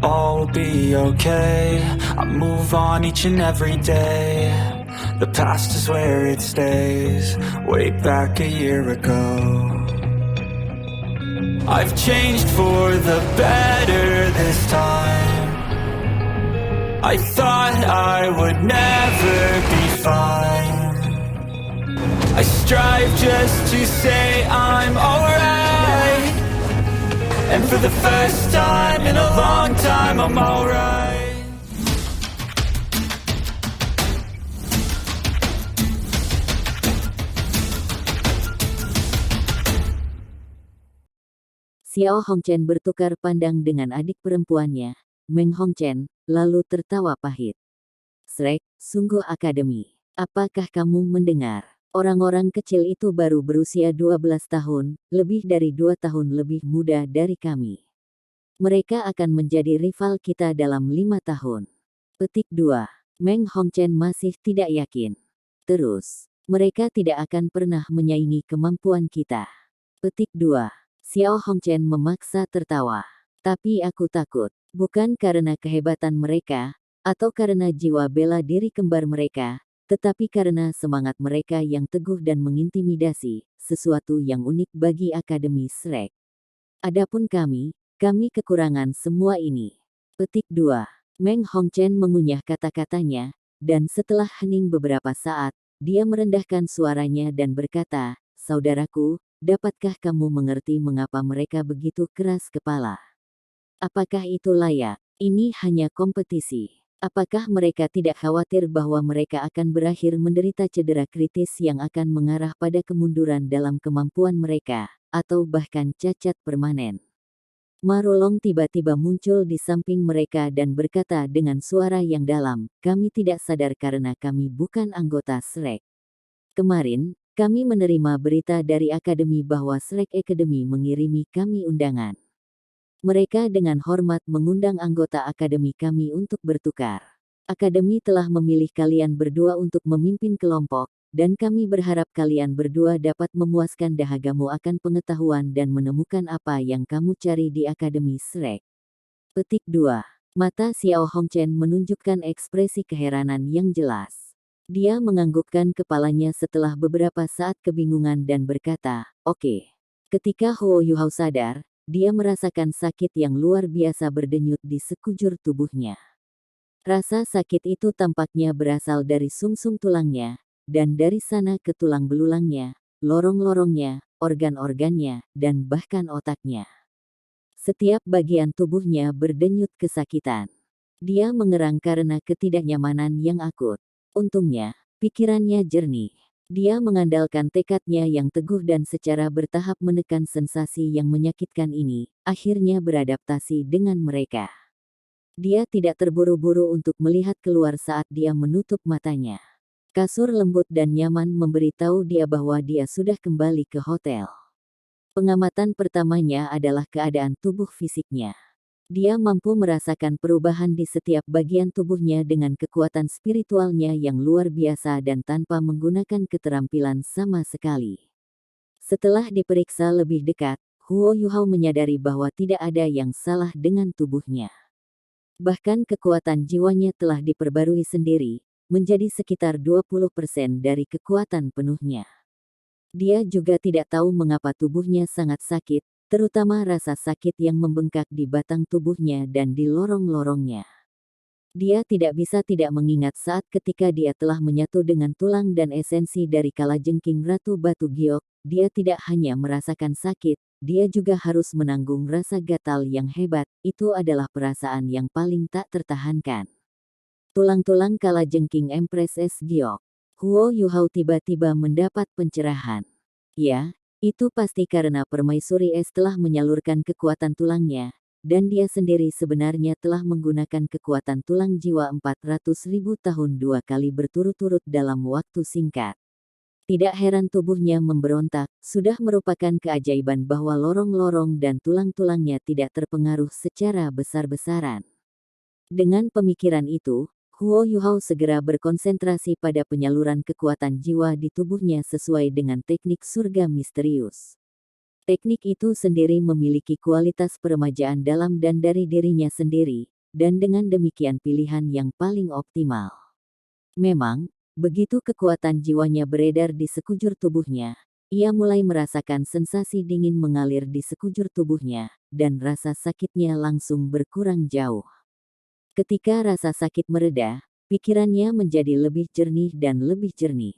all will be okay. I move on each and every day. The past is where it stays. Way back a year ago, I've changed for the better this time. I thought I would never be fine. I strive just to say I'm alright, and for the first time in a long time I'm alright. Xiao Hongchen bertukar pandang dengan adik perempuannya, Meng Hongchen, lalu tertawa pahit. Shrek, sungguh akademi. Apakah kamu mendengar? Orang-orang kecil itu baru berusia 12 tahun, lebih dari 2 tahun lebih muda dari kami. Mereka akan menjadi rival kita dalam 5 tahun. Petik 2. Meng Hongchen masih tidak yakin. Terus, mereka tidak akan pernah menyaingi kemampuan kita. Petik 2. Xiao Hongchen memaksa tertawa. Tapi aku takut, bukan karena kehebatan mereka, atau karena jiwa bela diri kembar mereka, tetapi karena semangat mereka yang teguh dan mengintimidasi, sesuatu yang unik bagi Akademi Shrek. Adapun kami kekurangan semua ini. Petik 2. Meng Hongchen mengunyah kata-katanya, dan setelah hening beberapa saat, dia merendahkan suaranya dan berkata, "Saudaraku, dapatkah kamu mengerti mengapa mereka begitu keras kepala? Apakah itu layak? Ini hanya kompetisi. Apakah mereka tidak khawatir bahwa mereka akan berakhir menderita cedera kritis yang akan mengarah pada kemunduran dalam kemampuan mereka, atau bahkan cacat permanen?" Marulong tiba-tiba muncul di samping mereka dan berkata dengan suara yang dalam, "Kami tidak sadar karena kami bukan anggota Shrek. Kemarin, kami menerima berita dari Akademi bahwa Shrek Academy mengirimi kami undangan. Mereka dengan hormat mengundang anggota Akademi kami untuk bertukar. Akademi telah memilih kalian berdua untuk memimpin kelompok, dan kami berharap kalian berdua dapat memuaskan dahagamu akan pengetahuan dan menemukan apa yang kamu cari di Akademi Shrek." Petik 2. Mata Xiao Hongchen menunjukkan ekspresi keheranan yang jelas. Dia menganggukkan kepalanya setelah beberapa saat kebingungan dan berkata, "Oke." Ketika Huo Yuhao sadar, dia merasakan sakit yang luar biasa berdenyut di sekujur tubuhnya. Rasa sakit itu tampaknya berasal dari sumsum tulangnya, dan dari sana ke tulang belulangnya, lorong-lorongnya, organ-organnya, dan bahkan otaknya. Setiap bagian tubuhnya berdenyut kesakitan. Dia mengerang karena ketidaknyamanan yang akut. Untungnya, pikirannya jernih. Dia mengandalkan tekadnya yang teguh dan secara bertahap menekan sensasi yang menyakitkan ini, akhirnya beradaptasi dengan mereka. Dia tidak terburu-buru untuk melihat keluar saat dia menutup matanya. Kasur lembut dan nyaman memberitahu dia bahwa dia sudah kembali ke hotel. Pengamatan pertamanya adalah keadaan tubuh fisiknya. Dia mampu merasakan perubahan di setiap bagian tubuhnya dengan kekuatan spiritualnya yang luar biasa dan tanpa menggunakan keterampilan sama sekali. Setelah diperiksa lebih dekat, Huo Yuhao menyadari bahwa tidak ada yang salah dengan tubuhnya. Bahkan kekuatan jiwanya telah diperbarui sendiri, menjadi sekitar 20% dari kekuatan penuhnya. Dia juga tidak tahu mengapa tubuhnya sangat sakit, terutama rasa sakit yang membengkak di batang tubuhnya dan di lorong-lorongnya. Dia tidak bisa tidak mengingat saat ketika dia telah menyatu dengan tulang dan esensi dari kalajengking Ratu Batu Giok, dia tidak hanya merasakan sakit, dia juga harus menanggung rasa gatal yang hebat. Itu adalah perasaan yang paling tak tertahankan. Tulang-tulang kalajengking Empress S. Giok. Huo Yuhao tiba-tiba mendapat pencerahan. Ya, itu pasti karena Permaisuri Es telah menyalurkan kekuatan tulangnya, dan dia sendiri sebenarnya telah menggunakan kekuatan tulang jiwa 400.000 tahun 2 kali berturut-turut dalam waktu singkat. Tidak heran tubuhnya memberontak, sudah merupakan keajaiban bahwa lorong-lorong dan tulang-tulangnya tidak terpengaruh secara besar-besaran. Dengan pemikiran itu, Huo Yuhao segera berkonsentrasi pada penyaluran kekuatan jiwa di tubuhnya sesuai dengan teknik surga misterius. Teknik itu sendiri memiliki kualitas peremajaan dalam dan dari dirinya sendiri, dan dengan demikian pilihan yang paling optimal. Memang, begitu kekuatan jiwanya beredar di sekujur tubuhnya, ia mulai merasakan sensasi dingin mengalir di sekujur tubuhnya, dan rasa sakitnya langsung berkurang jauh. Ketika rasa sakit mereda, pikirannya menjadi lebih jernih dan lebih jernih.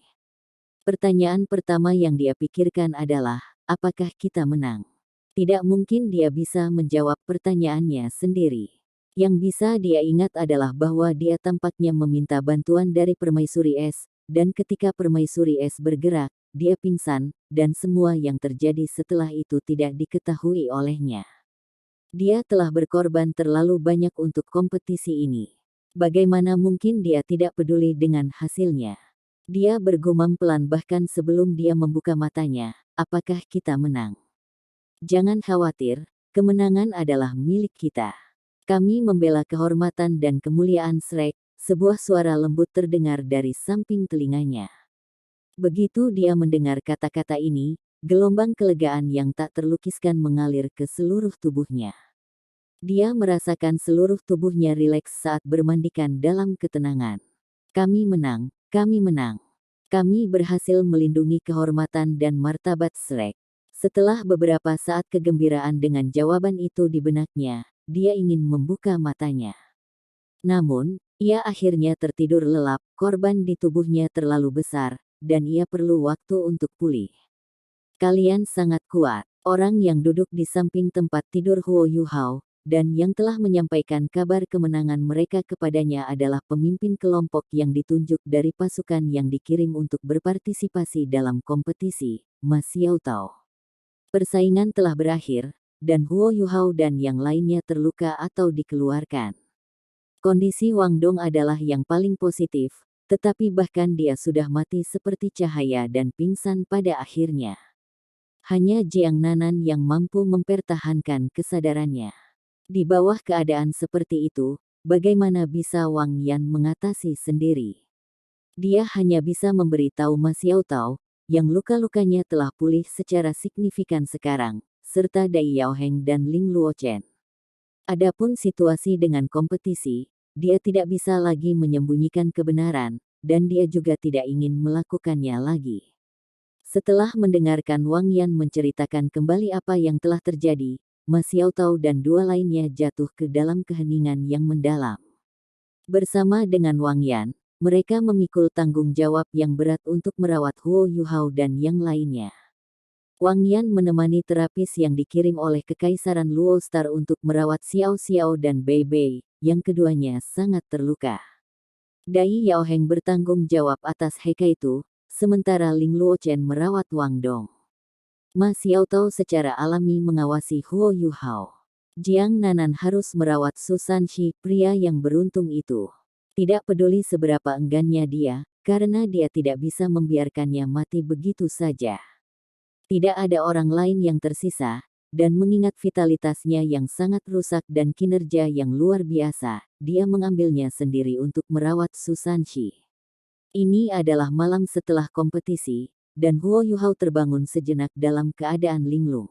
Pertanyaan pertama yang dia pikirkan adalah, apakah kita menang? Tidak mungkin dia bisa menjawab pertanyaannya sendiri. Yang bisa dia ingat adalah bahwa dia tampaknya meminta bantuan dari Permaisuri Es, dan ketika Permaisuri Es bergerak, dia pingsan, dan semua yang terjadi setelah itu tidak diketahui olehnya. Dia telah berkorban terlalu banyak untuk kompetisi ini. Bagaimana mungkin dia tidak peduli dengan hasilnya? Dia bergumam pelan bahkan sebelum dia membuka matanya, apakah kita menang? Jangan khawatir, kemenangan adalah milik kita. Kami membela kehormatan dan kemuliaan Shrek, sebuah suara lembut terdengar dari samping telinganya. Begitu dia mendengar kata-kata ini, gelombang kelegaan yang tak terlukiskan mengalir ke seluruh tubuhnya. Dia merasakan seluruh tubuhnya rileks saat bermandikan dalam ketenangan. Kami menang, kami menang. Kami berhasil melindungi kehormatan dan martabat Shrek. Setelah beberapa saat kegembiraan dengan jawaban itu di benaknya, dia ingin membuka matanya. Namun, ia akhirnya tertidur lelap, korban di tubuhnya terlalu besar, dan ia perlu waktu untuk pulih. Kalian sangat kuat. Orang yang duduk di samping tempat tidur Huo Yuhao, dan yang telah menyampaikan kabar kemenangan mereka kepadanya adalah pemimpin kelompok yang ditunjuk dari pasukan yang dikirim untuk berpartisipasi dalam kompetisi, Ma Xiaotao. Persaingan telah berakhir, dan Huo Yuhao dan yang lainnya terluka atau dikeluarkan. Kondisi Wang Dong adalah yang paling positif, tetapi bahkan dia sudah mati seperti cahaya dan pingsan pada akhirnya. Hanya Jiang Nanan yang mampu mempertahankan kesadarannya. Di bawah keadaan seperti itu, bagaimana bisa Wang Yan mengatasi sendiri? Dia hanya bisa memberi tahu Ma Xiaotao, yang luka-lukanya telah pulih secara signifikan sekarang, serta Dai Yaoheng dan Ling Luochen. Adapun situasi dengan kompetisi, dia tidak bisa lagi menyembunyikan kebenaran, dan dia juga tidak ingin melakukannya lagi. Setelah mendengarkan Wang Yan menceritakan kembali apa yang telah terjadi, Ma Xiaotao dan dua lainnya jatuh ke dalam keheningan yang mendalam. Bersama dengan Wang Yan, mereka memikul tanggung jawab yang berat untuk merawat Huo Yuhao dan yang lainnya. Wang Yan menemani terapis yang dikirim oleh Kekaisaran Luo Star untuk merawat Xiao Xiao dan Bei Bei, yang keduanya sangat terluka. Dai Yaoheng bertanggung jawab atas Heka itu, sementara Ling Luochen merawat Wang Dong. Ma Xiaotao secara alami mengawasi Huo Yuhao. Jiang Nanan harus merawat Su Sanxi, pria yang beruntung itu. Tidak peduli seberapa enggannya dia, karena dia tidak bisa membiarkannya mati begitu saja. Tidak ada orang lain yang tersisa, dan mengingat vitalitasnya yang sangat rusak dan kinerja yang luar biasa, dia mengambilnya sendiri untuk merawat Su Sanxi. Ini adalah malam setelah kompetisi, dan Huo Yuhao terbangun sejenak dalam keadaan linglung.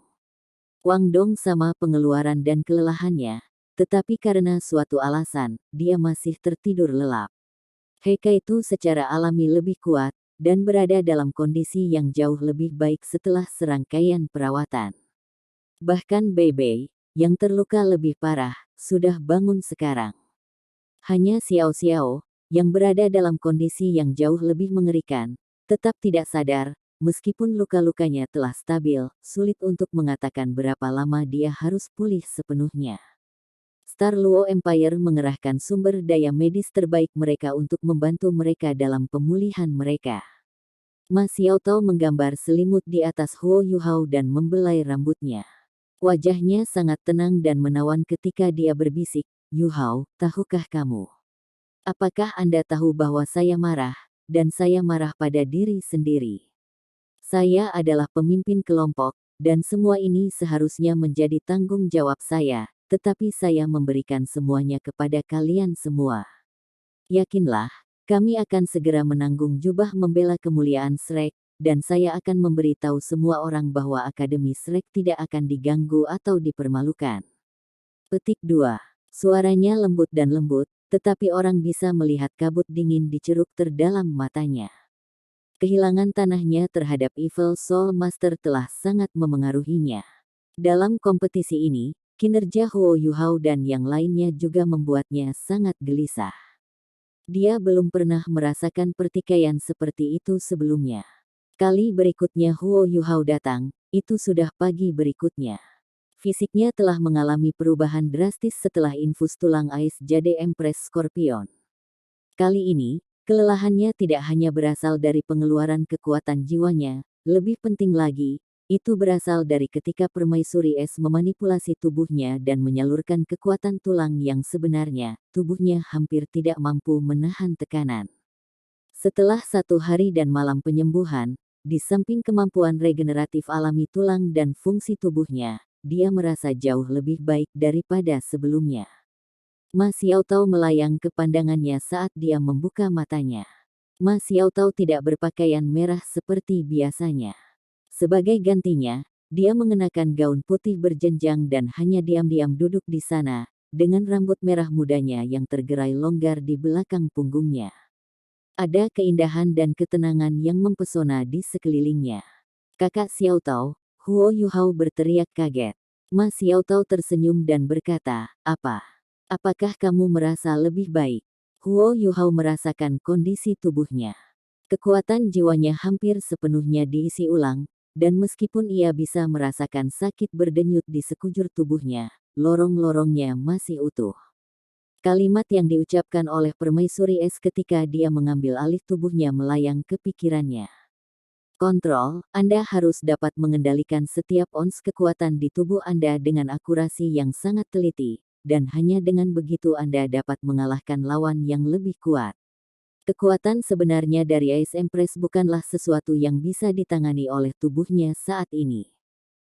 Wang Dong sama pengeluaran dan kelelahannya, tetapi karena suatu alasan, dia masih tertidur lelap. Heka itu secara alami lebih kuat, dan berada dalam kondisi yang jauh lebih baik setelah serangkaian perawatan. Bahkan Bei Bei, yang terluka lebih parah, sudah bangun sekarang. Hanya Xiao Xiao, yang berada dalam kondisi yang jauh lebih mengerikan, tetap tidak sadar, meskipun luka-lukanya telah stabil, sulit untuk mengatakan berapa lama dia harus pulih sepenuhnya. Star Luo Empire mengerahkan sumber daya medis terbaik mereka untuk membantu mereka dalam pemulihan mereka. Ma Xiaotao menggambar selimut di atas Huo Yuhao dan membelai rambutnya. Wajahnya sangat tenang dan menawan ketika dia berbisik, "Yuhao, tahukah kamu? Apakah Anda tahu bahwa saya marah, dan saya marah pada diri sendiri? Saya adalah pemimpin kelompok, dan semua ini seharusnya menjadi tanggung jawab saya, tetapi saya memberikan semuanya kepada kalian semua. Yakinlah, kami akan segera menanggung jubah membela kemuliaan Shrek, dan saya akan memberitahu semua orang bahwa Akademi Shrek tidak akan diganggu atau dipermalukan." Petik 2. Suaranya lembut dan lembut, tetapi orang bisa melihat kabut dingin di ceruk terdalam matanya. Kehilangan tanahnya terhadap Evil Soul Master telah sangat memengaruhinya. Dalam kompetisi ini, kinerja Huo Yuhao dan yang lainnya juga membuatnya sangat gelisah. Dia belum pernah merasakan pertikaian seperti itu sebelumnya. Kali berikutnya Huo Yuhao datang, itu sudah pagi berikutnya. Fisiknya telah mengalami perubahan drastis setelah infus tulang ais Jade Empress Scorpion. Kali ini, kelelahannya tidak hanya berasal dari pengeluaran kekuatan jiwanya, lebih penting lagi, itu berasal dari ketika permaisuri es memanipulasi tubuhnya dan menyalurkan kekuatan tulang yang sebenarnya, tubuhnya hampir tidak mampu menahan tekanan. Setelah 1 hari dan malam penyembuhan, di samping kemampuan regeneratif alami tulang dan fungsi tubuhnya, dia merasa jauh lebih baik daripada sebelumnya. Ma Xiaotao melayang ke pandangannya saat dia membuka matanya. Ma Xiaotao tidak berpakaian merah seperti biasanya. Sebagai gantinya, dia mengenakan gaun putih berjenjang dan hanya diam-diam duduk di sana, dengan rambut merah mudanya yang tergerai longgar di belakang punggungnya. Ada keindahan dan ketenangan yang mempesona di sekelilingnya. Kakak Xiaotao, Huo Yuhao berteriak kaget. Ma Xiaotao tersenyum dan berkata, "Apa? Apakah kamu merasa lebih baik?" Huo Yuhao merasakan kondisi tubuhnya. Kekuatan jiwanya hampir sepenuhnya diisi ulang, dan meskipun ia bisa merasakan sakit berdenyut di sekujur tubuhnya, lorong-lorongnya masih utuh. Kalimat yang diucapkan oleh permaisuri es ketika dia mengambil alih tubuhnya melayang ke pikirannya. Kontrol, Anda harus dapat mengendalikan setiap ons kekuatan di tubuh Anda dengan akurasi yang sangat teliti, dan hanya dengan begitu Anda dapat mengalahkan lawan yang lebih kuat. Kekuatan sebenarnya dari Ice Empress bukanlah sesuatu yang bisa ditangani oleh tubuhnya saat ini.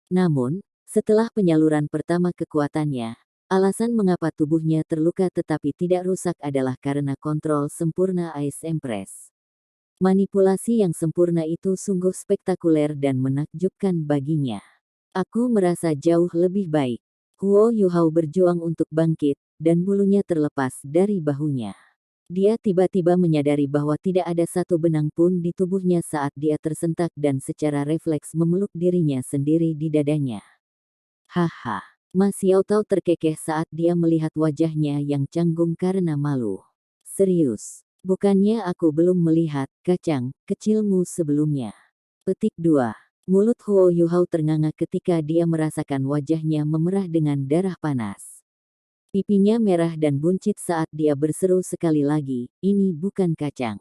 Namun, setelah penyaluran pertama kekuatannya, alasan mengapa tubuhnya terluka tetapi tidak rusak adalah karena kontrol sempurna Ice Empress. Manipulasi yang sempurna itu sungguh spektakuler dan menakjubkan baginya. Aku merasa jauh lebih baik. Huo Yuhao berjuang untuk bangkit, dan bulunya terlepas dari bahunya. Dia tiba-tiba menyadari bahwa tidak ada satu benang pun di tubuhnya saat dia tersentak dan secara refleks memeluk dirinya sendiri di dadanya. Haha, Ma Xiaotao terkekeh saat dia melihat wajahnya yang canggung karena malu. Serius, bukannya aku belum melihat kacang kecilmu sebelumnya. Petik 2. Mulut Huo Yuhao ternganga ketika dia merasakan wajahnya memerah dengan darah panas. Pipinya merah dan buncit saat dia berseru sekali lagi, "Ini bukan kacang."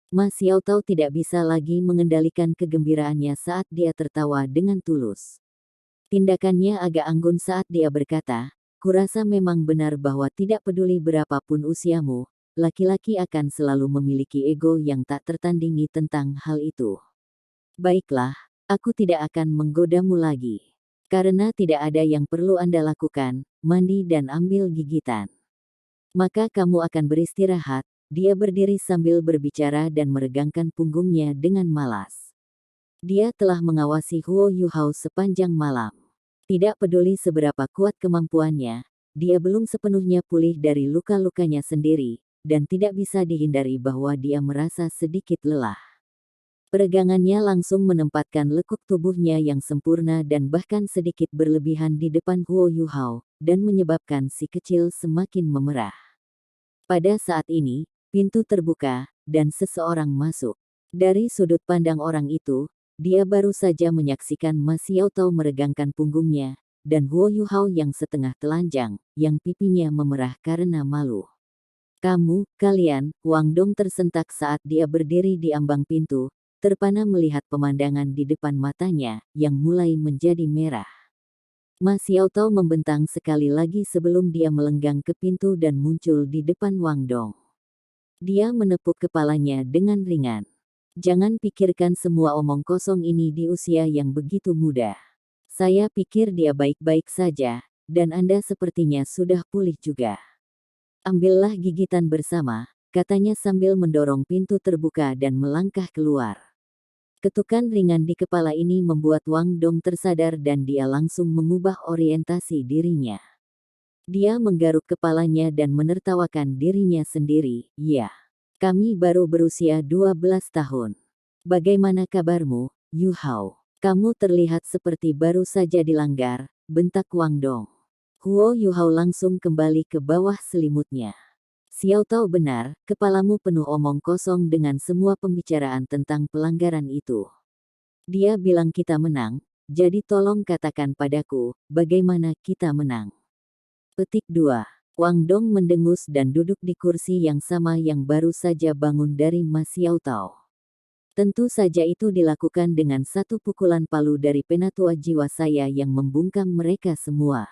Ma Xiaotao tidak bisa lagi mengendalikan kegembiraannya saat dia tertawa dengan tulus. Tindakannya agak anggun saat dia berkata, "Kurasa memang benar bahwa tidak peduli berapapun usiamu, laki-laki akan selalu memiliki ego yang tak tertandingi tentang hal itu. Baiklah, aku tidak akan menggodamu lagi. Karena tidak ada yang perlu Anda lakukan, mandi dan ambil gigitan. Maka kamu akan beristirahat." Dia berdiri sambil berbicara dan meregangkan punggungnya dengan malas. Dia telah mengawasi Huo Yuhao sepanjang malam. Tidak peduli seberapa kuat kemampuannya, dia belum sepenuhnya pulih dari luka-lukanya sendiri, dan tidak bisa dihindari bahwa dia merasa sedikit lelah. Peregangannya langsung menempatkan lekuk tubuhnya yang sempurna dan bahkan sedikit berlebihan di depan Huo Yuhao, dan menyebabkan si kecil semakin memerah. Pada saat ini, pintu terbuka, dan seseorang masuk. Dari sudut pandang orang itu, dia baru saja menyaksikan Ma Xiaotao meregangkan punggungnya, dan Huo Yuhao yang setengah telanjang, yang pipinya memerah karena malu. Kalian, Wang Dong tersentak saat dia berdiri di ambang pintu, terpana melihat pemandangan di depan matanya, yang mulai menjadi merah. Ma Xiaotao membentang sekali lagi sebelum dia melenggang ke pintu dan muncul di depan Wang Dong. Dia menepuk kepalanya dengan ringan. "Jangan pikirkan semua omong kosong ini di usia yang begitu muda. Saya pikir dia baik-baik saja, dan Anda sepertinya sudah pulih juga. Ambillah gigitan bersama," katanya sambil mendorong pintu terbuka dan melangkah keluar. Ketukan ringan di kepala ini membuat Wang Dong tersadar dan dia langsung mengubah orientasi dirinya. Dia menggaruk kepalanya dan menertawakan dirinya sendiri. Ya, kami baru berusia 12 tahun. Bagaimana kabarmu, Yu Hao? Kamu terlihat seperti baru saja dilanggar, bentak Wang Dong. Huo Yu Hao langsung kembali ke bawah selimutnya. Xiao Tao benar, kepalamu penuh omong kosong dengan semua pembicaraan tentang pelanggaran itu. Dia bilang kita menang, jadi tolong katakan padaku, bagaimana kita menang. Petik 2. Wang Dong mendengus dan duduk di kursi yang sama yang baru saja bangun dari Mas Xiao Tao. Tentu saja itu dilakukan dengan satu pukulan palu dari penatua jiwa saya yang membungkam mereka semua.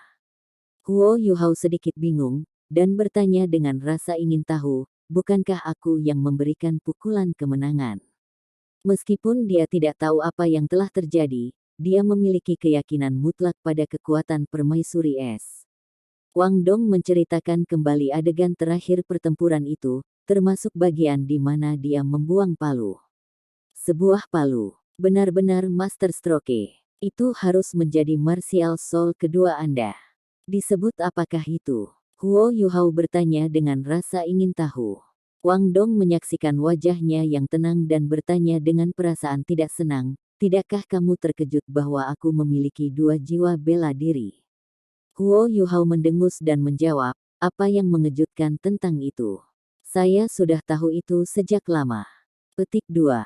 Huo Yu Hao sedikit bingung, dan bertanya dengan rasa ingin tahu, bukankah aku yang memberikan pukulan kemenangan? Meskipun dia tidak tahu apa yang telah terjadi, dia memiliki keyakinan mutlak pada kekuatan permaisuri es. Wang Dong menceritakan kembali adegan terakhir pertempuran itu, termasuk bagian di mana dia membuang palu. Sebuah palu, benar-benar master stroke. Itu harus menjadi martial soul kedua Anda. Disebut apakah itu? Huo Yu Hao bertanya dengan rasa ingin tahu. Wang Dong menyaksikan wajahnya yang tenang dan bertanya dengan perasaan tidak senang, tidakkah kamu terkejut bahwa aku memiliki dua jiwa bela diri? Huo Yu Hao mendengus dan menjawab, apa yang mengejutkan tentang itu? Saya sudah tahu itu sejak lama. Petik 2.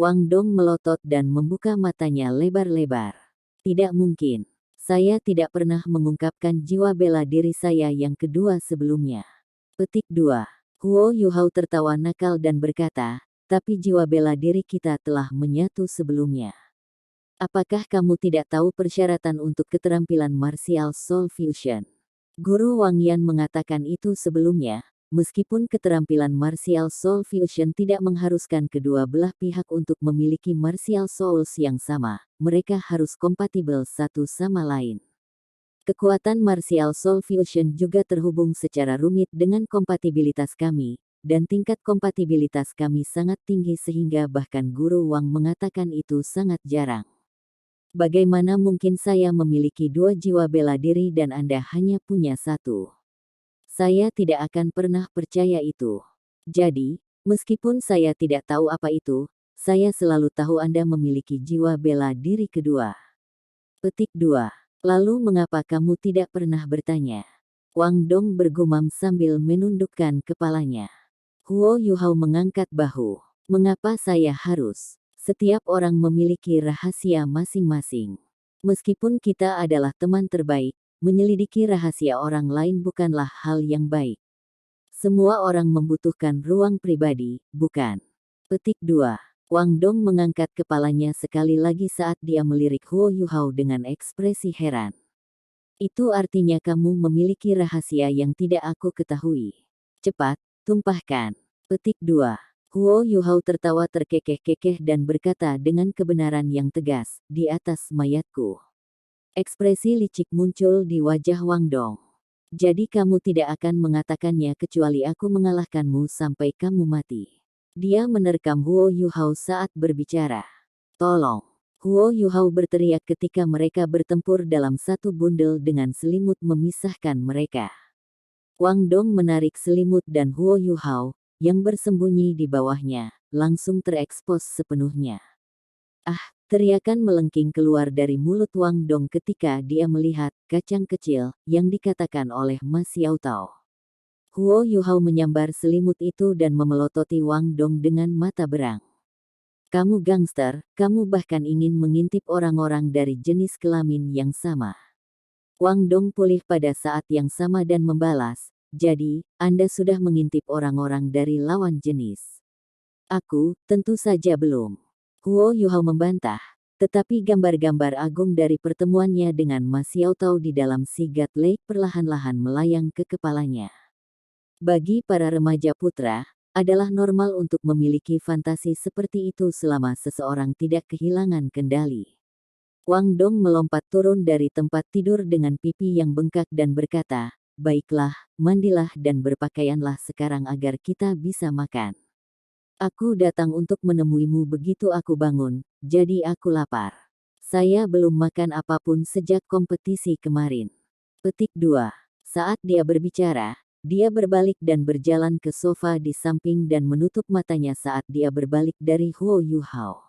Wang Dong melotot dan membuka matanya lebar-lebar. Tidak mungkin. Saya tidak pernah mengungkapkan jiwa bela diri saya yang kedua sebelumnya. Petik 2. Huo Yu Hao tertawa nakal dan berkata, tapi jiwa bela diri kita telah menyatu sebelumnya. Apakah kamu tidak tahu persyaratan untuk keterampilan martial soul fusion? Guru Wang Yan mengatakan itu sebelumnya, meskipun keterampilan martial soul fusion tidak mengharuskan kedua belah pihak untuk memiliki martial souls yang sama, mereka harus kompatibel satu sama lain. Kekuatan martial soul fusion juga terhubung secara rumit dengan kompatibilitas kami, dan tingkat kompatibilitas kami sangat tinggi sehingga bahkan Guru Wang mengatakan itu sangat jarang. Bagaimana mungkin saya memiliki dua jiwa bela diri dan Anda hanya punya satu? Saya tidak akan pernah percaya itu. Jadi, meskipun saya tidak tahu apa itu, saya selalu tahu Anda memiliki jiwa bela diri kedua. Petik 2. Lalu mengapa kamu tidak pernah bertanya? Wang Dong bergumam sambil menundukkan kepalanya. Huo Yu Hao mengangkat bahu. Mengapa saya harus? Setiap orang memiliki rahasia masing-masing. Meskipun kita adalah teman terbaik, menyelidiki rahasia orang lain bukanlah hal yang baik. Semua orang membutuhkan ruang pribadi, bukan? Petik 2. Wang Dong mengangkat kepalanya sekali lagi saat dia melirik Huo Yu Hao dengan ekspresi heran. Itu artinya kamu memiliki rahasia yang tidak aku ketahui. Cepat, tumpahkan. Petik 2. Huo Yu Hao tertawa terkekeh-kekeh dan berkata dengan kebenaran yang tegas, di atas mayatku. Ekspresi licik muncul di wajah Wang Dong. Jadi kamu tidak akan mengatakannya kecuali aku mengalahkanmu sampai kamu mati. Dia menerkam Huo Yu Hao saat berbicara. Tolong. Huo Yu Hao berteriak ketika mereka bertempur dalam satu bundel dengan selimut memisahkan mereka. Wang Dong menarik selimut dan Huo Yu Hao, yang bersembunyi di bawahnya, langsung terekspos sepenuhnya. Ah, teriakan melengking keluar dari mulut Wang Dong ketika dia melihat kacang kecil yang dikatakan oleh Mas Xiao Tao. Huo Yu Hao menyambar selimut itu dan memelototi Wang Dong dengan mata berang. Kamu gangster, kamu bahkan ingin mengintip orang-orang dari jenis kelamin yang sama. Wang Dong pulih pada saat yang sama dan membalas, jadi, Anda sudah mengintip orang-orang dari lawan jenis. Aku, tentu saja belum. Huo Yu Hao membantah, tetapi gambar-gambar agung dari pertemuannya dengan Mas Xiao Tao di dalam Sigat Lake perlahan-lahan melayang ke kepalanya. Bagi para remaja putra, adalah normal untuk memiliki fantasi seperti itu selama seseorang tidak kehilangan kendali. Wang Dong melompat turun dari tempat tidur dengan pipi yang bengkak dan berkata, baiklah, mandilah dan berpakaianlah sekarang agar kita bisa makan. Aku datang untuk menemuimu begitu aku bangun, jadi aku lapar. Saya belum makan apapun sejak kompetisi kemarin. Petik 2. Saat dia berbicara, dia berbalik dan berjalan ke sofa di samping dan menutup matanya saat dia berbalik dari Huo Yuhao.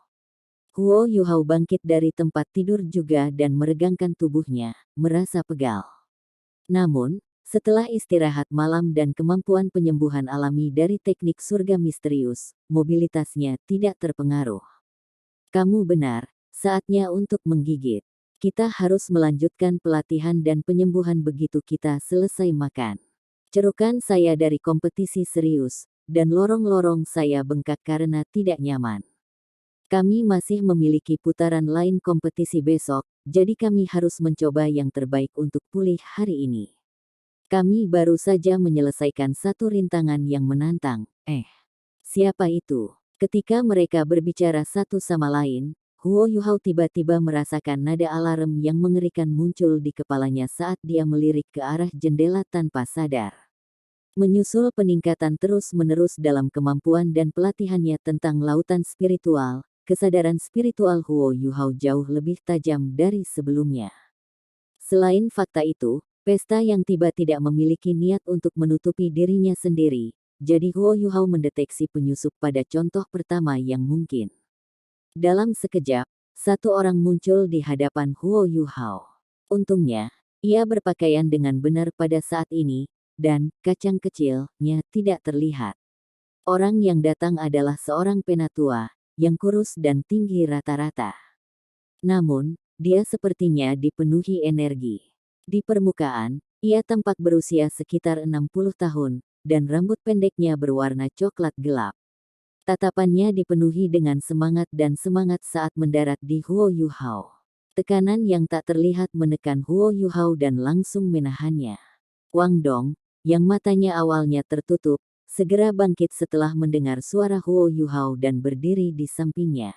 Huo Yuhao bangkit dari tempat tidur juga dan meregangkan tubuhnya, merasa pegal. Namun, setelah istirahat malam dan kemampuan penyembuhan alami dari teknik surga misterius, mobilitasnya tidak terpengaruh. Kamu benar, saatnya untuk menggigit. Kita harus melanjutkan pelatihan dan penyembuhan begitu kita selesai makan. Cerukan saya dari kompetisi serius, dan lorong-lorong saya bengkak karena tidak nyaman. Kami masih memiliki putaran lain kompetisi besok, jadi kami harus mencoba yang terbaik untuk pulih hari ini. Kami baru saja menyelesaikan satu rintangan yang menantang. Siapa itu? Ketika mereka berbicara satu sama lain, Huo Yuhao tiba-tiba merasakan nada alarm yang mengerikan muncul di kepalanya saat dia melirik ke arah jendela tanpa sadar. Menyusul peningkatan terus-menerus dalam kemampuan dan pelatihannya tentang lautan spiritual, kesadaran spiritual Huo Yuhao jauh lebih tajam dari sebelumnya. Selain fakta itu, pesta yang tiba tidak memiliki niat untuk menutupi dirinya sendiri, jadi Huo Yuhao mendeteksi penyusup pada contoh pertama yang mungkin. Dalam sekejap, satu orang muncul di hadapan Huo Yuhao. Untungnya, ia berpakaian dengan benar pada saat ini, dan kacang kecilnya tidak terlihat. Orang yang datang adalah seorang penatua, yang kurus dan tinggi rata-rata. Namun, dia sepertinya dipenuhi energi. Di permukaan, ia tampak berusia sekitar 60 tahun, dan rambut pendeknya berwarna coklat gelap. Tatapannya dipenuhi dengan semangat dan semangat saat mendarat di Huo Yuhao. Tekanan yang tak terlihat menekan Huo Yuhao dan langsung menahannya. Wang Dong, yang matanya awalnya tertutup, segera bangkit setelah mendengar suara Huo Yuhao dan berdiri di sampingnya.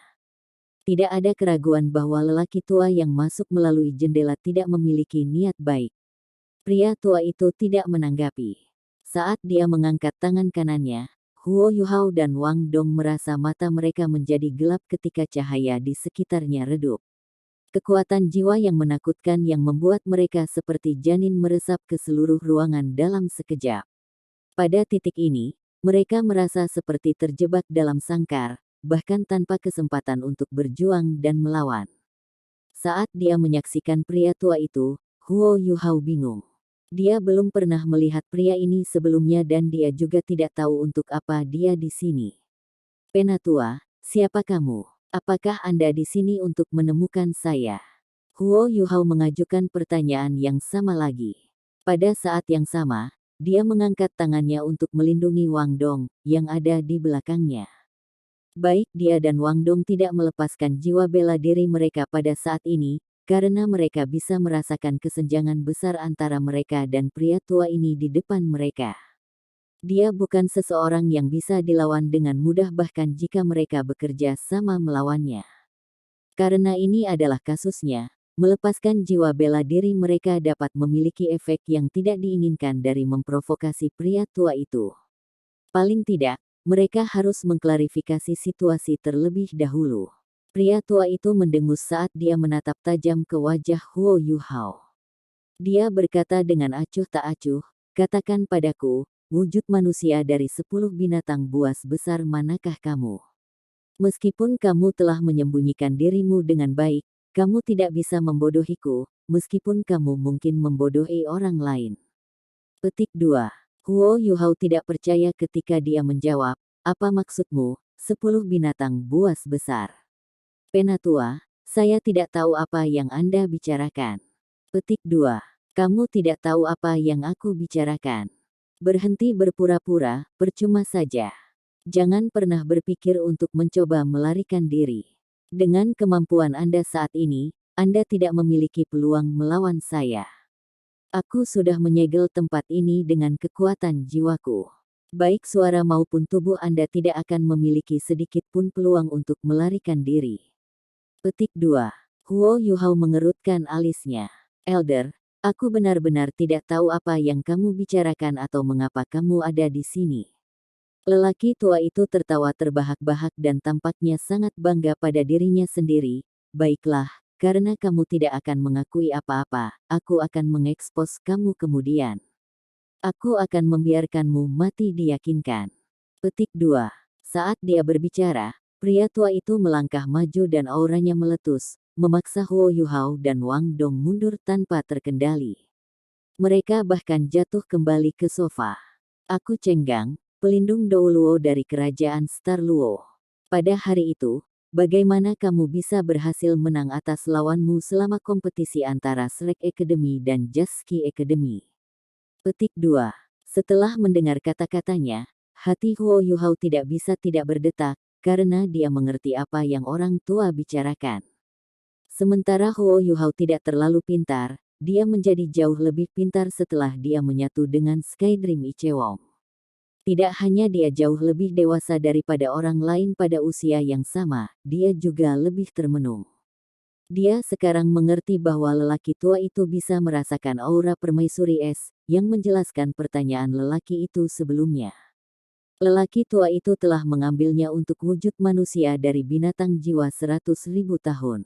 Tidak ada keraguan bahwa lelaki tua yang masuk melalui jendela tidak memiliki niat baik. Pria tua itu tidak menanggapi. Saat dia mengangkat tangan kanannya, Huo Yuhao dan Wang Dong merasa mata mereka menjadi gelap ketika cahaya di sekitarnya redup. Kekuatan jiwa yang menakutkan yang membuat mereka seperti janin meresap ke seluruh ruangan dalam sekejap. Pada titik ini, mereka merasa seperti terjebak dalam sangkar, bahkan tanpa kesempatan untuk berjuang dan melawan. Saat dia menyaksikan pria tua itu, Huo Yuhao bingung. Dia belum pernah melihat pria ini sebelumnya dan dia juga tidak tahu untuk apa dia di sini. Penatua, siapa kamu? Apakah Anda di sini untuk menemukan saya? Huo Yuhao mengajukan pertanyaan yang sama lagi. Pada saat yang sama, dia mengangkat tangannya untuk melindungi Wang Dong, yang ada di belakangnya. Baik dia dan Wang Dong tidak melepaskan jiwa bela diri mereka pada saat ini, karena mereka bisa merasakan kesenjangan besar antara mereka dan pria tua ini di depan mereka. Dia bukan seseorang yang bisa dilawan dengan mudah bahkan jika mereka bekerja sama melawannya. Karena ini adalah kasusnya, melepaskan jiwa bela diri mereka dapat memiliki efek yang tidak diinginkan dari memprovokasi pria tua itu. Paling tidak, mereka harus mengklarifikasi situasi terlebih dahulu. Pria tua itu mendengus saat dia menatap tajam ke wajah Huo Yuhao. Dia berkata dengan acuh tak acuh, katakan padaku, wujud manusia dari 10 binatang buas besar manakah kamu? Meskipun kamu telah menyembunyikan dirimu dengan baik, kamu tidak bisa membodohiku, meskipun kamu mungkin membodohi orang lain. Petik 2. Huo Yuhao tidak percaya ketika dia menjawab, apa maksudmu, 10 binatang buas besar? Penatua, saya tidak tahu apa yang Anda bicarakan. Petik 2. Kamu tidak tahu apa yang aku bicarakan. Berhenti berpura-pura, percuma saja. Jangan pernah berpikir untuk mencoba melarikan diri. Dengan kemampuan Anda saat ini, Anda tidak memiliki peluang melawan saya. Aku sudah menyegel tempat ini dengan kekuatan jiwaku. Baik suara maupun tubuh Anda tidak akan memiliki sedikit pun peluang untuk melarikan diri. Petik 2. Huo Yuhao mengerutkan alisnya. Elder, aku benar-benar tidak tahu apa yang kamu bicarakan atau mengapa kamu ada di sini. Lelaki tua itu tertawa terbahak-bahak dan tampaknya sangat bangga pada dirinya sendiri. Baiklah, karena kamu tidak akan mengakui apa-apa, aku akan mengekspos kamu kemudian. Aku akan membiarkanmu mati diyakinkan. Petik 2. Saat dia berbicara, pria tua itu melangkah maju dan auranya meletus, memaksa Huo Yuhao dan Wang Dong mundur tanpa terkendali. Mereka bahkan jatuh kembali ke sofa. Aku Cheng Gang, pelindung Dou Luo dari kerajaan Star Luo. Pada hari itu, bagaimana kamu bisa berhasil menang atas lawanmu selama kompetisi antara Shrek Academy dan Jaski Academy? Petik 2. Setelah mendengar kata-katanya, hati Huo Yuhao tidak bisa tidak berdetak, karena dia mengerti apa yang orang tua bicarakan. Sementara Huo Yuhao tidak terlalu pintar, dia menjadi jauh lebih pintar setelah dia menyatu dengan Skydream Ichewong. Tidak hanya dia jauh lebih dewasa daripada orang lain pada usia yang sama, dia juga lebih termenung. Dia sekarang mengerti bahwa lelaki tua itu bisa merasakan aura permaisuri es, yang menjelaskan pertanyaan lelaki itu sebelumnya. Lelaki tua itu telah mengambilnya untuk wujud manusia dari binatang jiwa 100.000 tahun.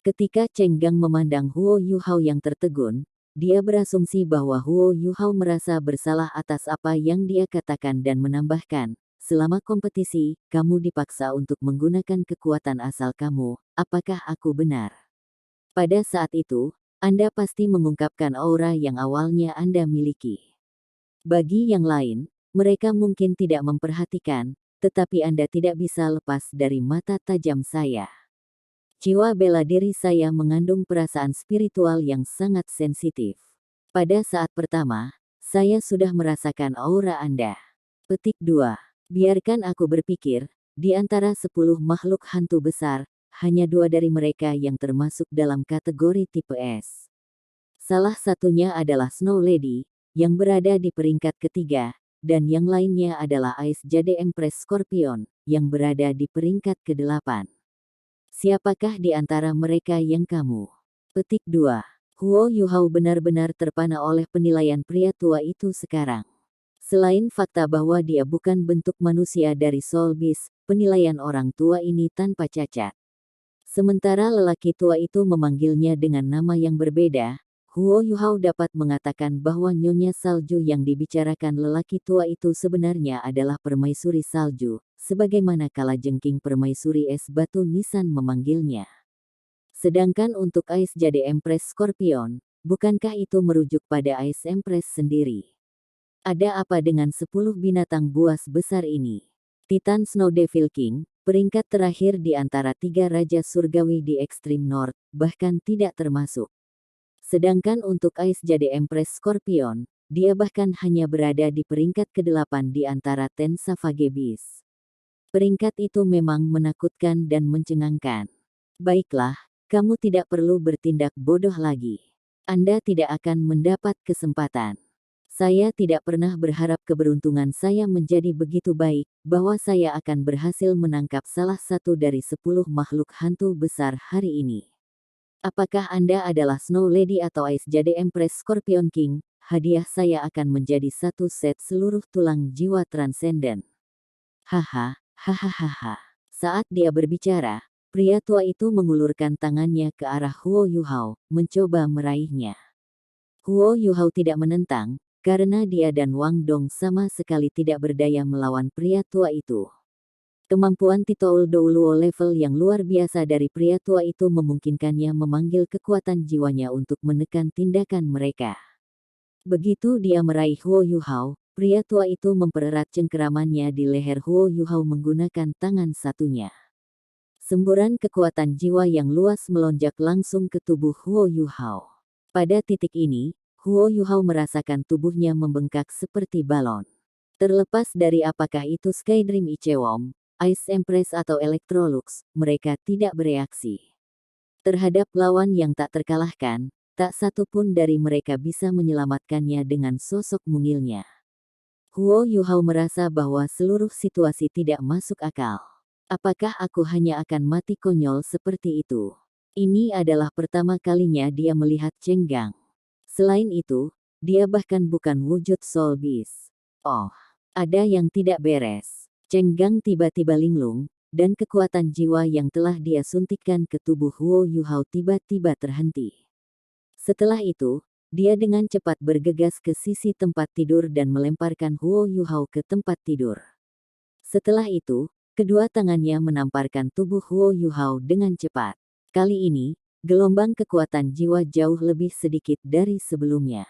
Ketika Cheng Gang memandang Huo Yuhao yang tertegun, dia berasumsi bahwa Huo Yuhao merasa bersalah atas apa yang dia katakan dan menambahkan, selama kompetisi, kamu dipaksa untuk menggunakan kekuatan asal kamu, apakah aku benar? Pada saat itu, Anda pasti mengungkapkan aura yang awalnya Anda miliki. Bagi yang lain, mereka mungkin tidak memperhatikan, tetapi Anda tidak bisa lepas dari mata tajam saya. Jiwa bela diri saya mengandung perasaan spiritual yang sangat sensitif. Pada saat pertama, saya sudah merasakan aura Anda. Petik 2. Biarkan aku berpikir, di antara 10 makhluk hantu besar, hanya 2 dari mereka yang termasuk dalam kategori tipe S. Salah satunya adalah Snow Lady, yang berada di peringkat ketiga, dan yang lainnya adalah Ice Jade Empress Scorpion, yang berada di peringkat ke-8. Siapakah di antara mereka yang kamu? Petik 2. Huo Yuhao benar-benar terpana oleh penilaian pria tua itu sekarang. Selain fakta bahwa dia bukan bentuk manusia dari Soul Beast, penilaian orang tua ini tanpa cacat. Sementara lelaki tua itu memanggilnya dengan nama yang berbeda, Huo Yuhao dapat mengatakan bahwa Nyonya Salju yang dibicarakan lelaki tua itu sebenarnya adalah permaisuri salju, sebagaimana kalajengking permaisuri es batu Nisan memanggilnya. Sedangkan untuk Ice Jade Empress Scorpion, bukankah itu merujuk pada Ice Empress sendiri? Ada apa dengan 10 binatang buas besar ini? Titan Snow Devil King, peringkat terakhir di antara 3 raja surgawi di Extreme North, bahkan tidak termasuk. Sedangkan untuk Ice Jade Empress Scorpion, dia bahkan hanya berada di peringkat ke-8 di antara Ten Savage Beasts. Peringkat itu memang menakutkan dan mencengangkan. Baiklah, kamu tidak perlu bertindak bodoh lagi. Anda tidak akan mendapat kesempatan. Saya tidak pernah berharap keberuntungan saya menjadi begitu baik, bahwa saya akan berhasil menangkap salah satu dari 10 makhluk hantu besar hari ini. Apakah Anda adalah Snow Lady atau Ice Jade Empress Scorpion King? Hadiah saya akan menjadi 1 set seluruh tulang jiwa transenden. Haha, hahaha. Saat dia berbicara, pria tua itu mengulurkan tangannya ke arah Huo Yuhao, mencoba meraihnya. Huo Yuhao tidak menentang, karena dia dan Wang Dong sama sekali tidak berdaya melawan pria tua itu. Kemampuan Titoul Dou Luo level yang luar biasa dari pria tua itu memungkinkannya memanggil kekuatan jiwanya untuk menekan tindakan mereka. Begitu dia meraih Huo Yuhao, pria tua itu mempererat cengkeramannya di leher Huo Yuhao menggunakan tangan satunya. Semburan kekuatan jiwa yang luas melonjak langsung ke tubuh Huo Yuhao. Pada titik ini, Huo Yuhao merasakan tubuhnya membengkak seperti balon. Terlepas dari apakah itu Skydream Ichewong, Ice Empress atau Electrolux, mereka tidak bereaksi. Terhadap lawan yang tak terkalahkan, tak satu pun dari mereka bisa menyelamatkannya dengan sosok mungilnya. Huo Yuhao merasa bahwa seluruh situasi tidak masuk akal. Apakah aku hanya akan mati konyol seperti itu? Ini adalah pertama kalinya dia melihat Cheng Gang. Selain itu, dia bahkan bukan wujud Soul Beast. Oh, ada yang tidak beres. Cheng Gang tiba-tiba linglung, dan kekuatan jiwa yang telah dia suntikkan ke tubuh Huo Yuhao tiba-tiba terhenti. Setelah itu, Dia dengan cepat bergegas ke sisi tempat tidur dan melemparkan Huo Yuhao ke tempat tidur. Setelah itu, kedua tangannya menamparkan tubuh Huo Yuhao dengan cepat. Kali ini, gelombang kekuatan jiwa jauh lebih sedikit dari sebelumnya.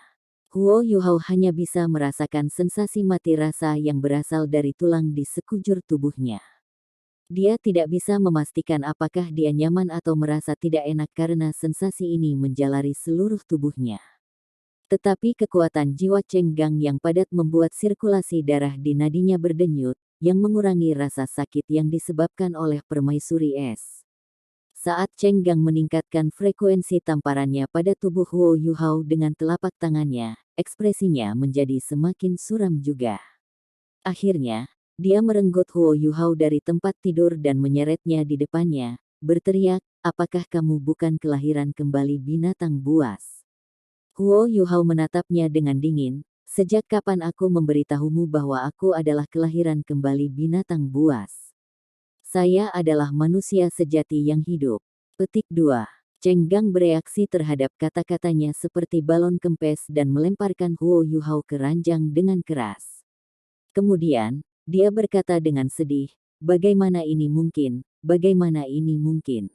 Huo Yuhao hanya bisa merasakan sensasi mati rasa yang berasal dari tulang di sekujur tubuhnya. Dia tidak bisa memastikan apakah dia nyaman atau merasa tidak enak karena sensasi ini menjalari seluruh tubuhnya. Tetapi kekuatan jiwa Cenggang yang padat membuat sirkulasi darah di nadinya berdenyut, yang mengurangi rasa sakit yang disebabkan oleh permaisuri es. Saat Cenggang meningkatkan frekuensi tamparannya pada tubuh Huo Yuhao dengan telapak tangannya, ekspresinya menjadi semakin suram juga. Akhirnya, dia merenggut Huo Yuhao dari tempat tidur dan menyeretnya di depannya, berteriak, "Apakah kamu bukan kelahiran kembali binatang buas?" Huo Yuhao menatapnya dengan dingin, "Sejak kapan aku memberitahumu bahwa aku adalah kelahiran kembali binatang buas? Saya adalah manusia sejati yang hidup." Petik 2. Cenggang bereaksi terhadap kata-katanya seperti balon kempes dan melemparkan Huo Yuhao ke ranjang dengan keras. Kemudian, dia berkata dengan sedih, "Bagaimana ini mungkin? Bagaimana ini mungkin?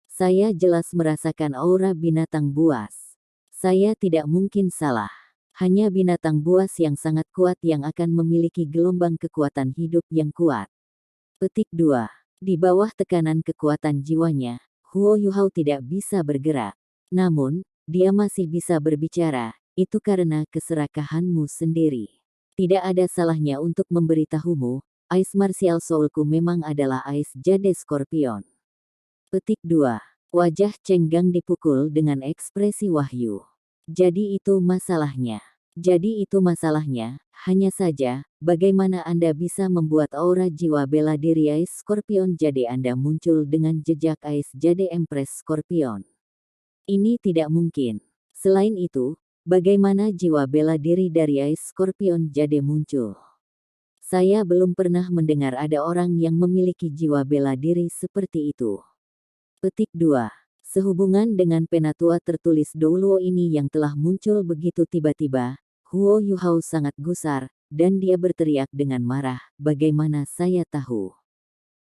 Saya jelas merasakan aura binatang buas. Saya tidak mungkin salah. Hanya binatang buas yang sangat kuat yang akan memiliki gelombang kekuatan hidup yang kuat." Petik 2. Di bawah tekanan kekuatan jiwanya, Huo Yuhao tidak bisa bergerak. Namun, dia masih bisa berbicara, "Itu karena keserakahanmu sendiri. Tidak ada salahnya untuk memberitahumu, Ice Martial Soulku memang adalah Ice Jade Scorpion." Petik 2. Wajah Cenggang dipukul dengan ekspresi wahyu. Jadi itu masalahnya. Jadi itu masalahnya, hanya saja, bagaimana Anda bisa membuat aura jiwa bela diri Ice Scorpion Jade Anda muncul dengan jejak Ice Jade Empress Scorpion? Ini tidak mungkin. Selain itu, bagaimana jiwa bela diri dari Ice Scorpion Jade muncul? Saya belum pernah mendengar ada orang yang memiliki jiwa bela diri seperti itu. Petik 2. Sehubungan dengan penatua tertulis Douluo ini yang telah muncul begitu tiba-tiba, Huo Yuhao sangat gusar, dan dia berteriak dengan marah, "Bagaimana saya tahu?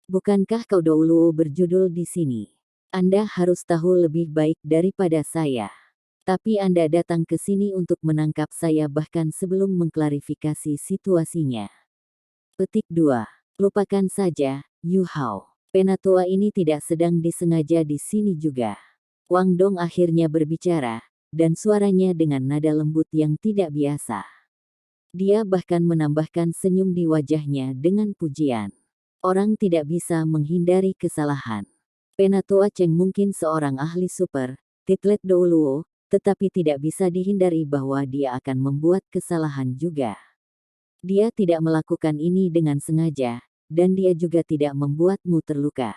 Bukankah kau Douluo berjudul di sini? Anda harus tahu lebih baik daripada saya. Tapi Anda datang ke sini untuk menangkap saya bahkan sebelum mengklarifikasi situasinya." Petik 2. Lupakan saja, Yuhao. Penatua ini tidak sedang disengaja di sini juga. Wang Dong akhirnya berbicara, dan suaranya dengan nada lembut yang tidak biasa. Dia bahkan menambahkan senyum di wajahnya dengan pujian. "Orang tidak bisa menghindari kesalahan. Penatua Cheng mungkin seorang ahli super, titlet Douluo, tetapi tidak bisa dihindari bahwa dia akan membuat kesalahan juga. Dia tidak melakukan ini dengan sengaja, dan dia juga tidak membuatmu terluka.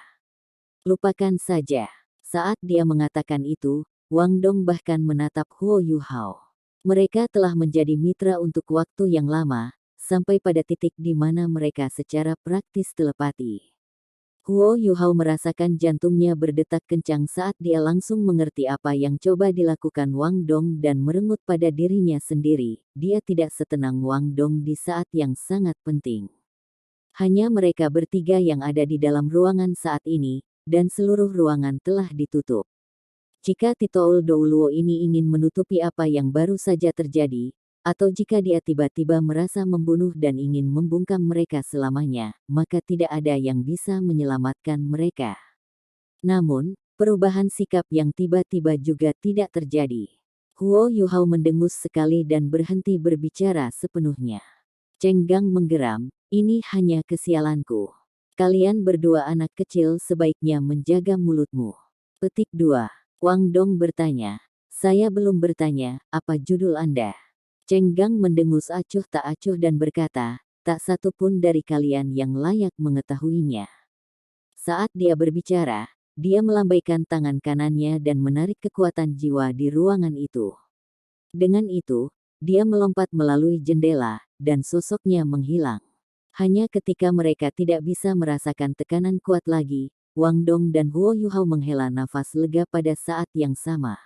Lupakan saja." Saat dia mengatakan itu, Wang Dong bahkan menatap Huo Yuhao. Mereka telah menjadi mitra untuk waktu yang lama, sampai pada titik di mana mereka secara praktis telepati. Huo Yuhao merasakan jantungnya berdetak kencang saat dia langsung mengerti apa yang coba dilakukan Wang Dong dan merengut pada dirinya sendiri. Dia tidak setenang Wang Dong di saat yang sangat penting. Hanya mereka bertiga yang ada di dalam ruangan saat ini, dan seluruh ruangan telah ditutup. Jika Titoul Douluo ini ingin menutupi apa yang baru saja terjadi, atau jika dia tiba-tiba merasa membunuh dan ingin membungkam mereka selamanya, maka tidak ada yang bisa menyelamatkan mereka. Namun, perubahan sikap yang tiba-tiba juga tidak terjadi. Huo Yuhao mendengus sekali dan berhenti berbicara sepenuhnya. Cenggang menggeram, "Ini hanya kesialanku. Kalian berdua anak kecil sebaiknya menjaga mulutmu." Petik 2. Wang Dong bertanya, "Saya belum bertanya, apa judul Anda?" Cenggang mendengus acuh tak acuh dan berkata, "Tak satu pun dari kalian yang layak mengetahuinya." Saat dia berbicara, dia melambaikan tangan kanannya dan menarik kekuatan jiwa di ruangan itu. Dengan itu, dia melompat melalui jendela, dan sosoknya menghilang. Hanya ketika mereka tidak bisa merasakan tekanan kuat lagi, Wang Dong dan Huo Yuhao menghela nafas lega pada saat yang sama.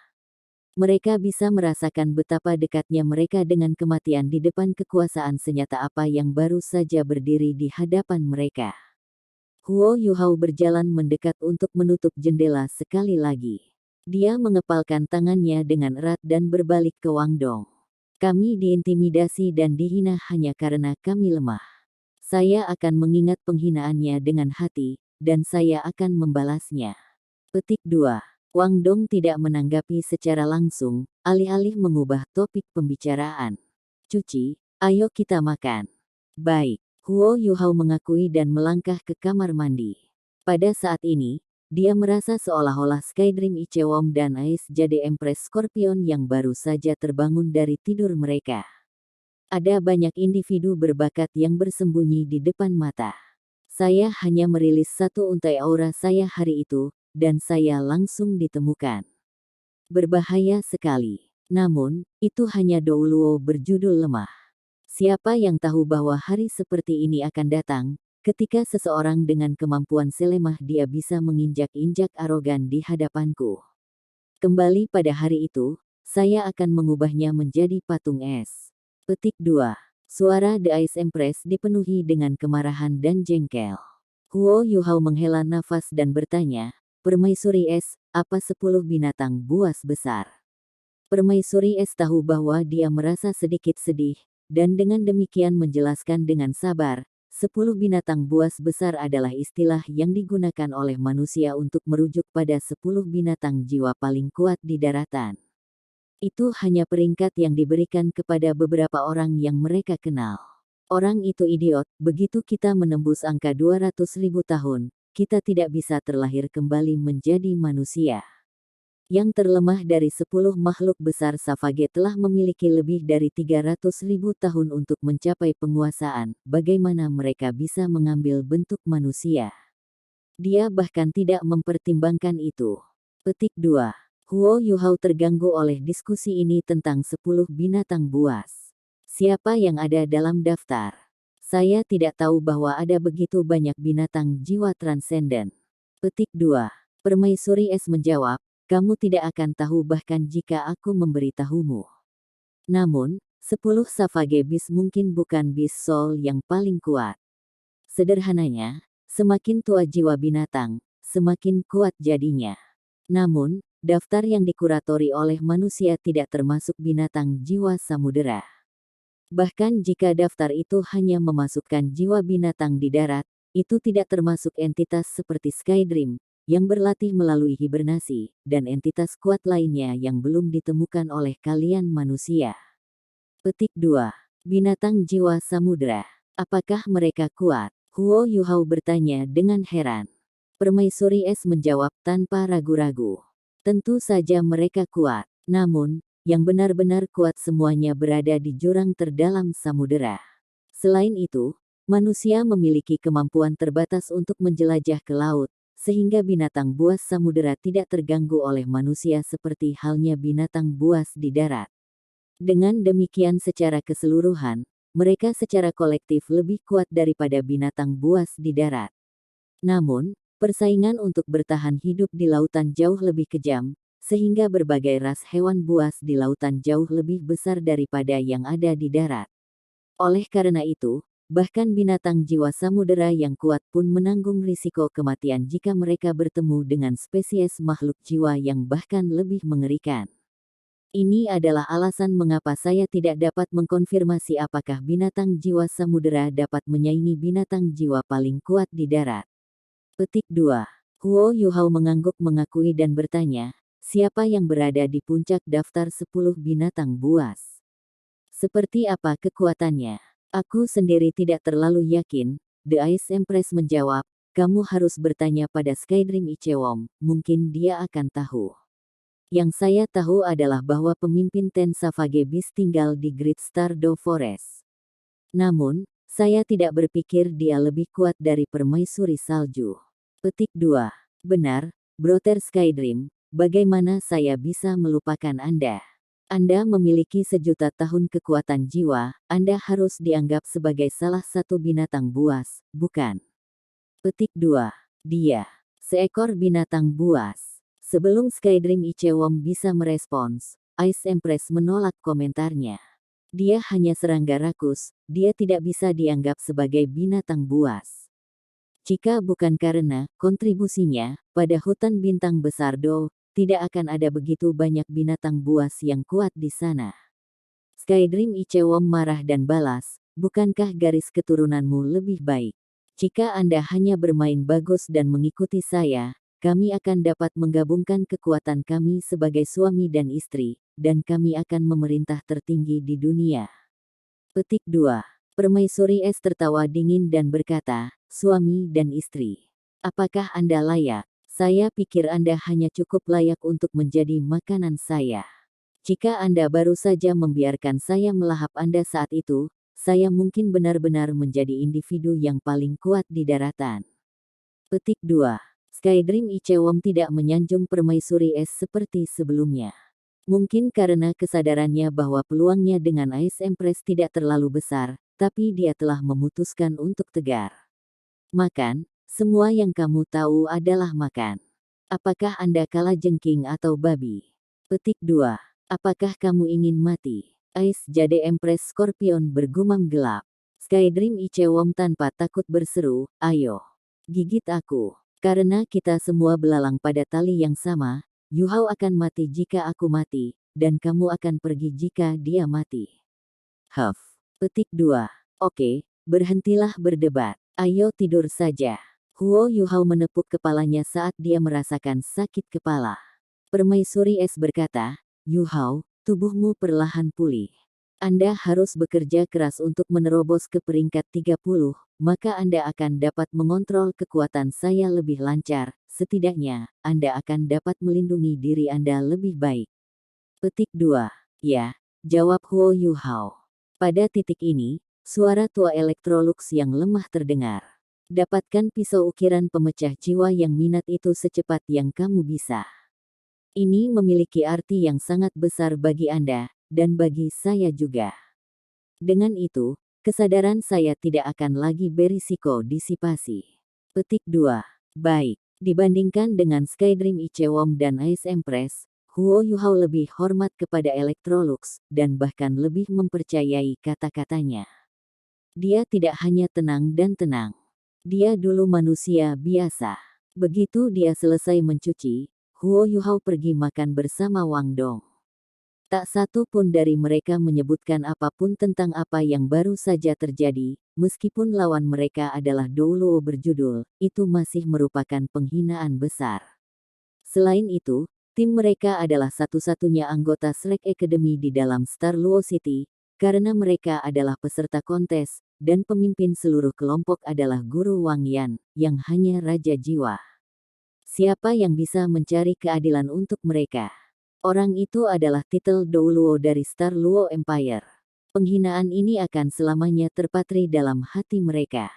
Mereka bisa merasakan betapa dekatnya mereka dengan kematian di depan kekuasaan senyata apa yang baru saja berdiri di hadapan mereka. Huo Yuhao berjalan mendekat untuk menutup jendela sekali lagi. Dia mengepalkan tangannya dengan erat dan berbalik ke Wang Dong. Kami diintimidasi dan dihina hanya karena kami lemah. Saya akan mengingat penghinaannya dengan hati, dan saya akan membalasnya. Petik 2. Wang Dong tidak menanggapi secara langsung, alih-alih mengubah topik pembicaraan. Cuci, ayo kita makan. Baik, Huo Yuhao mengakui dan melangkah ke kamar mandi. Pada saat ini, dia merasa seolah-olah Skydream Ichewom dan Ais jadi Empress Scorpion yang baru saja terbangun dari tidur mereka. Ada banyak individu berbakat yang bersembunyi di depan mata. Saya hanya merilis satu untai aura saya hari itu, dan saya langsung ditemukan. Berbahaya sekali. Namun, itu hanya Douluo berjudul lemah. Siapa yang tahu bahwa hari seperti ini akan datang, ketika seseorang dengan kemampuan selemah dia bisa menginjak-injak arogan di hadapanku. Kembali pada hari itu, saya akan mengubahnya menjadi patung es. Petik 2. Suara The Ice Empress dipenuhi dengan kemarahan dan jengkel. Huo Yuhao menghela nafas dan bertanya, Permaisuri Es, apa 10 binatang buas besar? Permaisuri Es tahu bahwa dia merasa sedikit sedih, dan dengan demikian menjelaskan dengan sabar, 10 binatang buas besar adalah istilah yang digunakan oleh manusia untuk merujuk pada 10 binatang jiwa paling kuat di daratan. Itu hanya peringkat yang diberikan kepada beberapa orang yang mereka kenal. Orang itu idiot, begitu kita menembus angka 200.000 tahun, kita tidak bisa terlahir kembali menjadi manusia. Yang terlemah dari 10 makhluk besar Savage telah memiliki lebih dari 300.000 tahun untuk mencapai penguasaan, bagaimana mereka bisa mengambil bentuk manusia. Dia bahkan tidak mempertimbangkan itu. Petik 2. Huo Yuhao terganggu oleh diskusi ini tentang 10 binatang buas. Siapa yang ada dalam daftar? Saya tidak tahu bahwa ada begitu banyak binatang jiwa transenden. Petik 2. Permaisuri Es menjawab, kamu tidak akan tahu bahkan jika aku memberitahumu. Namun, 10 Savage Beast mungkin bukan Beast Soul yang paling kuat. Sederhananya, semakin tua jiwa binatang, semakin kuat jadinya. Namun, daftar yang dikuratori oleh manusia tidak termasuk binatang jiwa samudera. Bahkan jika daftar itu hanya memasukkan jiwa binatang di darat, itu tidak termasuk entitas seperti Skydream, yang berlatih melalui hibernasi, dan entitas kuat lainnya yang belum ditemukan oleh kalian manusia. Petik 2. Binatang jiwa samudera. Apakah mereka kuat? Huo Yuhao bertanya dengan heran. Permaisuri Es menjawab tanpa ragu-ragu. Tentu saja mereka kuat, namun, yang benar-benar kuat semuanya berada di jurang terdalam samudera. Selain itu, manusia memiliki kemampuan terbatas untuk menjelajah ke laut, sehingga binatang buas samudera tidak terganggu oleh manusia seperti halnya binatang buas di darat. Dengan demikian secara keseluruhan, mereka secara kolektif lebih kuat daripada binatang buas di darat. Namun, persaingan untuk bertahan hidup di lautan jauh lebih kejam, sehingga berbagai ras hewan buas di lautan jauh lebih besar daripada yang ada di darat. Oleh karena itu, bahkan binatang jiwa samudera yang kuat pun menanggung risiko kematian jika mereka bertemu dengan spesies makhluk jiwa yang bahkan lebih mengerikan. Ini adalah alasan mengapa saya tidak dapat mengkonfirmasi apakah binatang jiwa samudera dapat menyaingi binatang jiwa paling kuat di darat. Petik 2. Huo Yuhao mengangguk mengakui dan bertanya, siapa yang berada di puncak daftar 10 binatang buas? Seperti apa kekuatannya? Aku sendiri tidak terlalu yakin, The Ice Empress menjawab, kamu harus bertanya pada Skydream Ichewom, mungkin dia akan tahu. Yang saya tahu adalah bahwa pemimpin Ten Savage Beast tinggal di Great Stardew Forest. Namun, saya tidak berpikir dia lebih kuat dari permaisuri salju. Petik 2. Benar, Brother Skydream, bagaimana saya bisa melupakan Anda? Anda memiliki sejuta tahun kekuatan jiwa, Anda harus dianggap sebagai salah satu binatang buas, bukan? Petik 2. Dia, seekor binatang buas. Sebelum Skydream Ichewom bisa merespons, Ice Empress menolak komentarnya. Dia hanya serangga rakus, dia tidak bisa dianggap sebagai binatang buas. Jika bukan karena kontribusinya pada hutan bintang besar Do, tidak akan ada begitu banyak binatang buas yang kuat di sana. Skydream Ichewom marah dan balas, bukankah garis keturunanmu lebih baik? Jika Anda hanya bermain bagus dan mengikuti saya, kami akan dapat menggabungkan kekuatan kami sebagai suami dan istri, dan kami akan memerintah tertinggi di dunia. Petik 2. Permaisuri Es tertawa dingin dan berkata, suami dan istri. Apakah Anda layak? Saya pikir Anda hanya cukup layak untuk menjadi makanan saya. Jika Anda baru saja membiarkan saya melahap Anda saat itu, saya mungkin benar-benar menjadi individu yang paling kuat di daratan. Petik 2. Skydream Ichewom tidak menyanjung permaisuri Es seperti sebelumnya. Mungkin karena kesadarannya bahwa peluangnya dengan Ice Empress tidak terlalu besar, tapi dia telah memutuskan untuk tegar. Makan, semua yang kamu tahu adalah makan. Apakah Anda kalajengking atau babi? Petik 2. Apakah kamu ingin mati? Ice Jade Empress Scorpion bergumam gelap. Skydream Ichewom tanpa takut berseru, ayo. Gigit aku. Karena kita semua belalang pada tali yang sama, Yu Hao akan mati jika aku mati, dan kamu akan pergi jika dia mati. Huff. Petik 2. Oke, berhentilah berdebat. Ayo tidur saja. Huo Yu Hao menepuk kepalanya saat dia merasakan sakit kepala. Permaisuri Es berkata, Yu Hao, tubuhmu perlahan pulih. Anda harus bekerja keras untuk menerobos ke peringkat 30, maka Anda akan dapat mengontrol kekuatan saya lebih lancar, setidaknya, Anda akan dapat melindungi diri Anda lebih baik. Petik 2. Ya, jawab Huo Yu Hao. Pada titik ini, suara tua Electrolux yang lemah terdengar. Dapatkan pisau ukiran pemecah jiwa yang minat itu secepat yang kamu bisa. Ini memiliki arti yang sangat besar bagi Anda, dan bagi saya juga. Dengan itu, kesadaran saya tidak akan lagi berisiko disipasi. Petik 2. Baik, dibandingkan dengan Skydream Ichewom dan Ice Empress, Huo Yu Hao lebih hormat kepada Electrolux, dan bahkan lebih mempercayai kata-katanya. Dia tidak hanya tenang dan tenang. Dia dulu manusia biasa. Begitu dia selesai mencuci, Huo Yu Hao pergi makan bersama Wang Dong. Tak satu pun dari mereka menyebutkan apapun tentang apa yang baru saja terjadi, meskipun lawan mereka adalah Doulo berjudul, itu masih merupakan penghinaan besar. Selain itu, tim mereka adalah satu-satunya anggota Shrek Academy di dalam Star Luo City, karena mereka adalah peserta kontes, dan pemimpin seluruh kelompok adalah Guru Wang Yan, yang hanya Raja Jiwa. Siapa yang bisa mencari keadilan untuk mereka? Orang itu adalah titel Doulo dari Star Luo Empire. Penghinaan ini akan selamanya terpatri dalam hati mereka.